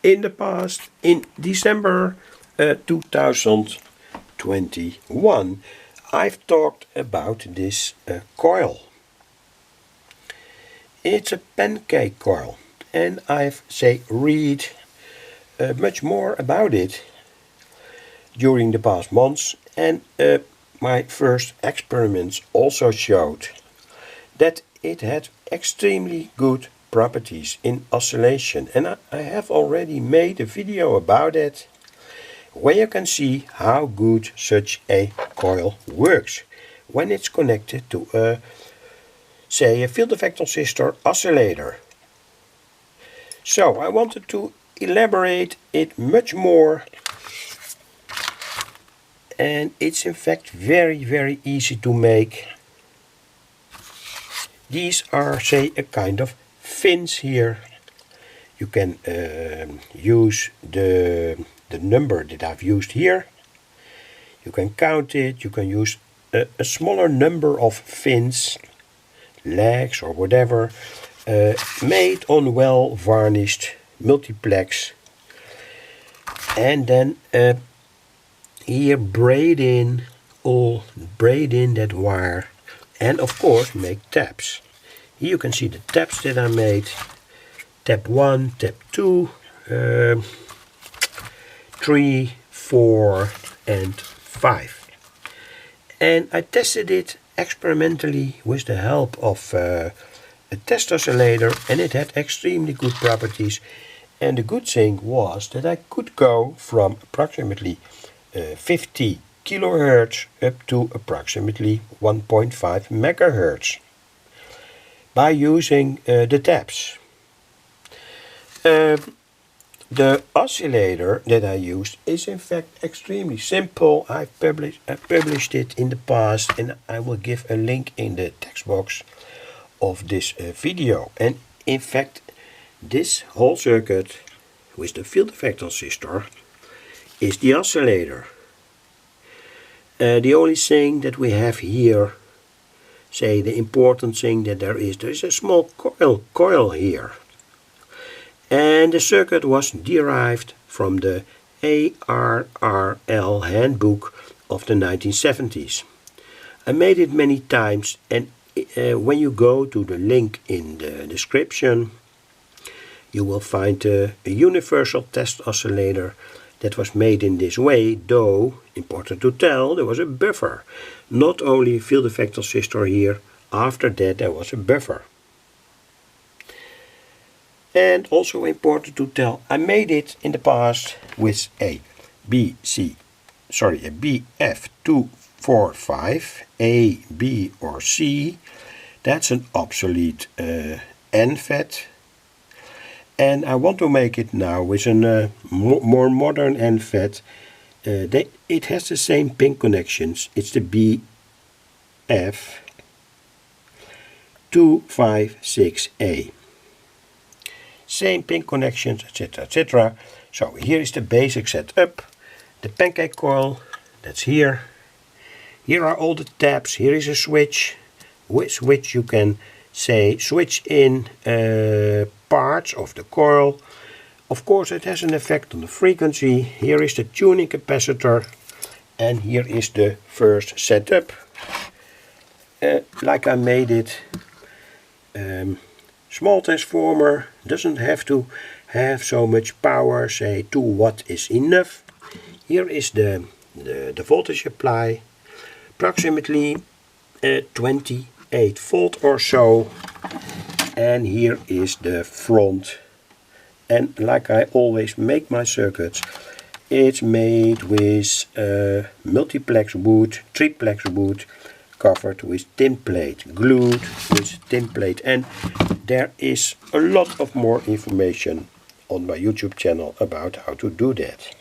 in the past, in December 2021, I've talked about this coil. It's a pancake coil, and I've read much more about it during the past months, and my first experiments also showed that it had extremely good properties in oscillation, and I have already made a video about it where you can see how good such a coil works when it's connected to a field effect transistor oscillator. So I wanted to elaborate it much more, and it's in fact very easy to make. These are a kind of fins here. You can use the number that I've used here. You can count it. You can use a smaller number of fins, legs or whatever, made on well varnished multiplex, and then here braid in that wire, and of course make taps. Here you can see the taps that I made. Tap 1, tap 2, 3, 4 and 5. And I tested it experimentally with the help of a test oscillator, and it had extremely good properties. And the good thing was that I could go from approximately 50 kilohertz up to approximately 1.5 megahertz by using the taps. The oscillator that I used is in fact extremely simple. I've published it in the past, and I will give a link in the text box of this video. And in fact, this whole circuit with the field effect transistor is the oscillator. The only thing that we have here, the important thing that there is a small coil here. And the circuit was derived from the ARRL handbook of the 1970s. I made it many times, and when you go to the link in the description, you will find a universal test oscillator that was made in this way, though, important to tell, there was a buffer. Not only field effect transistor here, after that there was a buffer. And also important to tell, I made it in the past with a BF245, A, B or C. That's an obsolete NFET. And I want to make it now with a more modern NFET. It has the same pin connections. It's the BF256A. Same pin connections, etc, etc. So here is the basic setup. The pancake coil, that's here. Here are all the taps. Here is a switch with which you can switch in parts of the coil. Of course, it has an effect on the frequency. Here is the tuning capacitor, and here is the first setup. Like I made it. Small transformer, doesn't have to have so much power, 2 watt is enough. Here is the voltage apply, approximately 28 volt or so. And here is the front. And like I always make my circuits, it's made with multiplex wood, triplex wood, covered with tin plate, glued with tin plate. And there is a lot of more information on my YouTube channel about how to do that.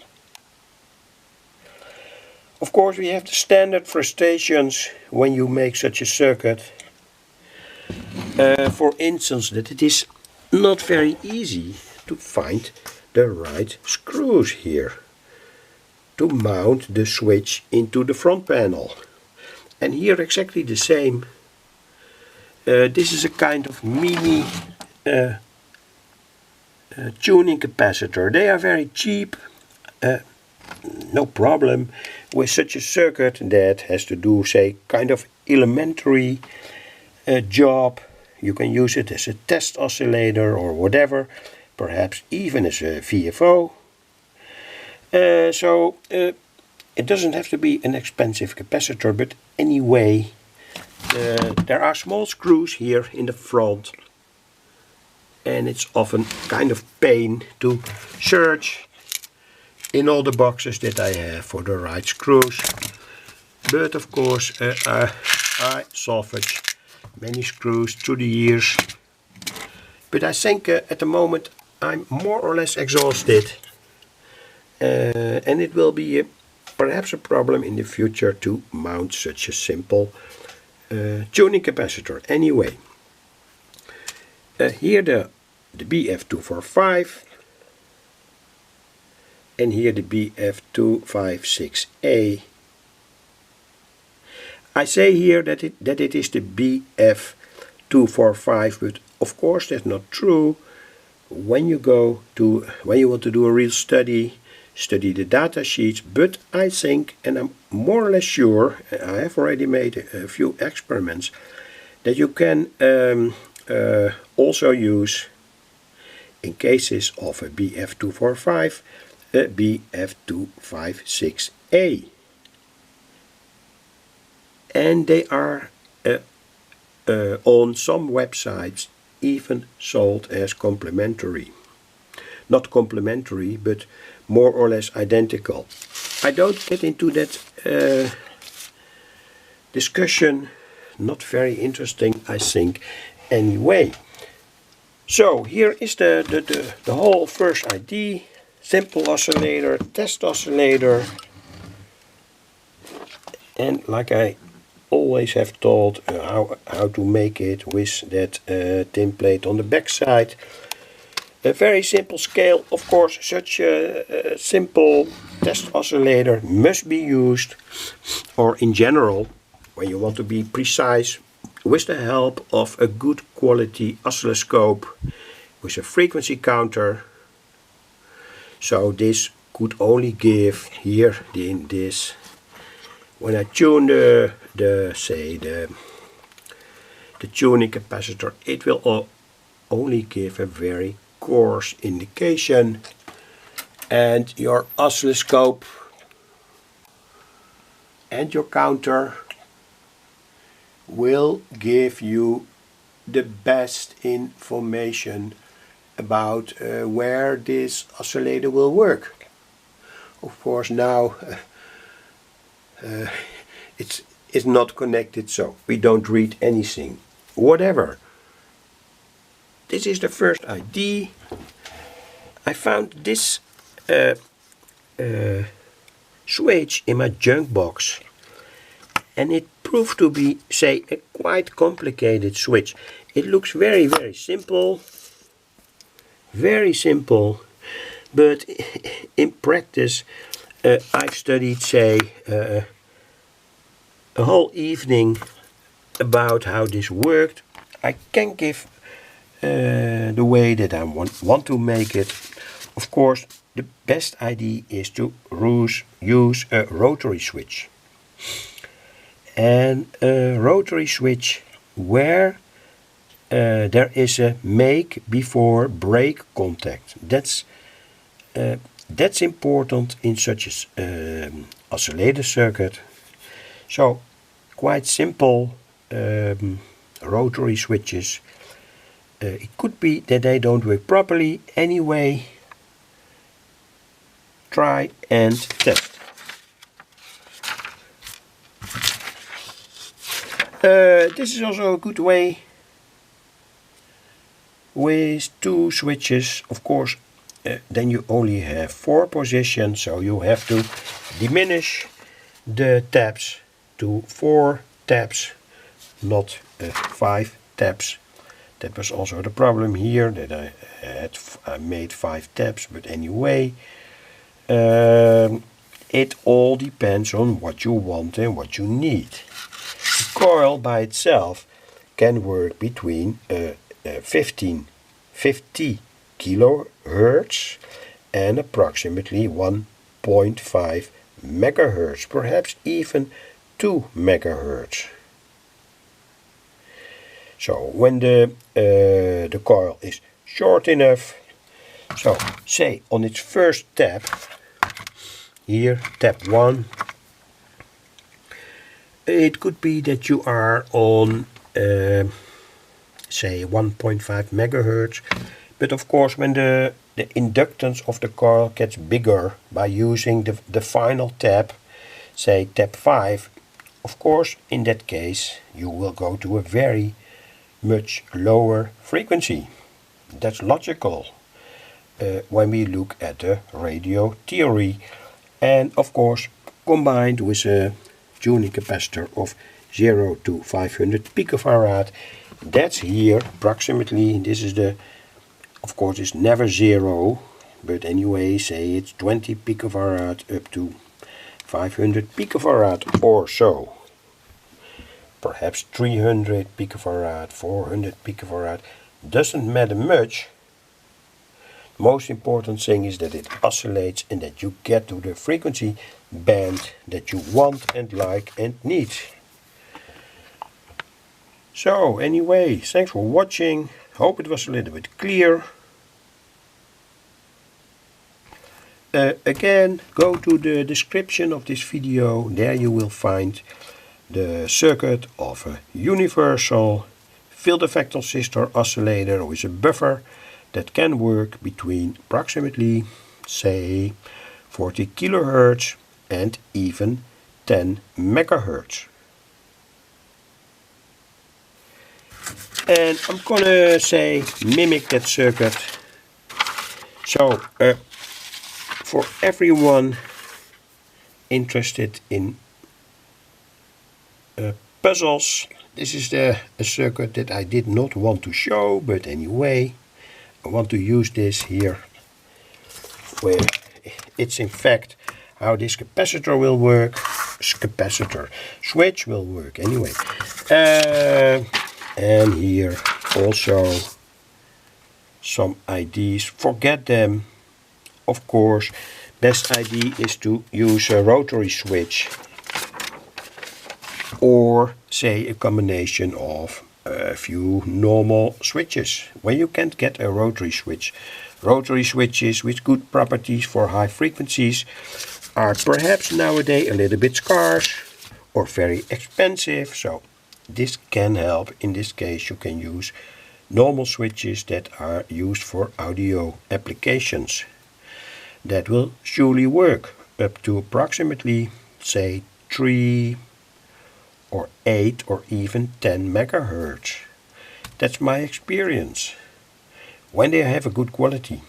Of course, we have the standard frustrations when you make such a circuit. For instance, that it is not very easy to find the right screws here to mount the switch into the front panel. And here exactly the same. This is a kind of mini tuning capacitor. They are very cheap. No problem with such a circuit that has to do, say, kind of elementary job. You can use it as a test oscillator or whatever, perhaps even as a VFO. So it doesn't have to be an expensive capacitor, but anyway, there are small screws here in the front, and it's often kind of pain to search in all the boxes that I have for the right screws. But of course I salvage many screws through the years. But I think at the moment I'm more or less exhausted. And it will be perhaps a problem in the future to mount such a simple tuning capacitor. Anyway, here the BF245 and here the BF256A. I say here that it is the BF245, but of course that's not true. When you want to do a real study the data sheets, but I think, and I'm more or less sure, I have already made a few experiments, that you can also use, in cases of a BF245, a BF256A. And they are on some websites even sold as complementary. Not complementary, but more or less identical. I don't get into that discussion. Not very interesting, I think, anyway. So here is the whole first idea. Simple oscillator, test oscillator. And like I always have taught how to make it with that tin plate on the back side. A very simple scale. Of course, such a simple test oscillator must be used, or in general, when you want to be precise, with the help of a good quality oscilloscope with a frequency counter. So this could only give here in this, when I tune the tuning capacitor, it will only give a very coarse indication, and your oscilloscope and your counter will give you the best information about where this oscillator will work. Of course now it's not connected, so we don't read anything. Whatever. This is the first idea. I found this switch in my junk box, and it proved to be, say, a quite complicated switch. It looks very, very simple, but in practice I've studied, say, a whole evening about how this worked. I can give the way that I want to make it. Of course, the best idea is to use a rotary switch. And a rotary switch where there is a make before break contact. That's important in such an oscillator circuit. So quite simple rotary switches. It could be that they don't work properly. Anyway, try and test. This is also a good way with two switches. Of course, then you only have 4 positions, so you have to diminish the taps to 4 taps, not 5 taps. That was also the problem here, that I made 5 taps, but anyway, it all depends on what you want and what you need. The coil by itself can work between 50 kilohertz and approximately 1.5 megahertz, perhaps even 2 megahertz. So when the coil is short enough, so say on its first tap, here tap 1, it could be that you are on say 1.5 megahertz, but of course when the inductance of the coil gets bigger by using the final tap, say tap 5, of course in that case you will go to a very much lower frequency. That's logical when we look at the radio theory, and of course combined with a tuning capacitor of 0 to 500 picofarad. That's here approximately, this is the, of course it's never 0, but anyway say it's 20 picofarad up to 500 picofarad or so. Perhaps 300 picofarad, 400 picofarad, doesn't matter much. Most important thing is that it oscillates and that you get to the frequency band that you want and like and need. So anyway, thanks for watching. Hope it was a little bit clear. Again, go to the description of this video. There you will find the circuit of a universal field effect transistor oscillator with a buffer that can work between approximately, say, 40 kilohertz and even 10 megahertz. And I'm gonna say mimic that circuit. So for everyone interested in puzzles, this is a circuit that I did not want to show, but anyway I want to use this here, where it's in fact how this capacitor will work, capacitor switch will work anyway. And here also some IDs, forget them. Of course, best idea is to use a rotary switch, or say a combination of a few normal switches where you can't get a rotary switch. Rotary switches with good properties for high frequencies are perhaps nowadays a little bit scarce or very expensive, so this can help. In this case you can use normal switches that are used for audio applications. That will surely work up to approximately, say, 3 or 8 or even 10 megahertz. That's my experience when they have a good quality.